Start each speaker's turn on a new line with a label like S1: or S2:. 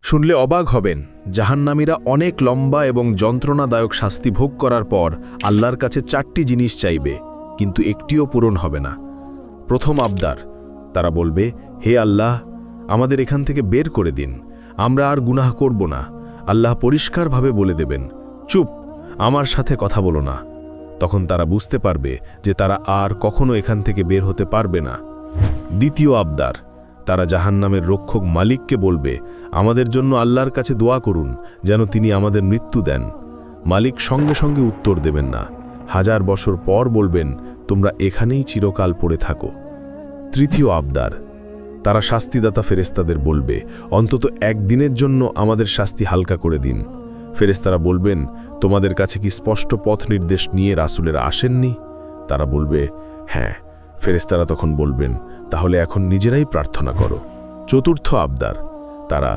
S1: শুনলে অবাক হবেন, জাহান্নামীরা অনেক লম্বা এবং যন্ত্রণাদায়ক শাস্তি ভোগ করার পর আল্লাহর কাছে 4টি জিনিস চাইবে, কিন্তু একটিও পূরণ হবে না। প্রথম আবদার, তারা বলবে, হে আল্লাহ, আমাদের এখান থেকে বের করে দিন, আমরা আর গুনাহ করব না। আল্লাহ পরিষ্কারভাবে বলে দেবেন, চুপ, আমার সাথে কথা বলো না। তখন তারা বুঝতে পারবে যে তারা আর কখনো এখান থেকে বের হতে পারবে না। দ্বিতীয় আবদার, তারা জাহান্নামের রক্ষক মালিককে বলবে, আমাদের জন্য আল্লাহর কাছে দোয়া করুন যেন তিনি আমাদের মৃত্যু দেন। মালিক সঙ্গে সঙ্গে উত্তর দেবেন না, 1000 বছর পর বলবেন, তোমরা এখানেই চিরকাল পড়ে থাকো। তৃতীয় আবদার, তারা শাস্তিদাতা ফেরেশতাদের বলবে, অন্তত একদিনের জন্য আমাদের শাস্তি হালকা করে দিন। ফেরেশতারা বলবেন, তোমাদের কাছে কি স্পষ্ট পথ নির্দেশ নিয়ে রাসূলেরা আসেননি? তারা বলবে, হ্যাঁ। ফেরেশতারা তখন বলবেন, তাহলে এখন নিজেরাই প্রার্থনা করো। চতুর্থ আবদার, তারা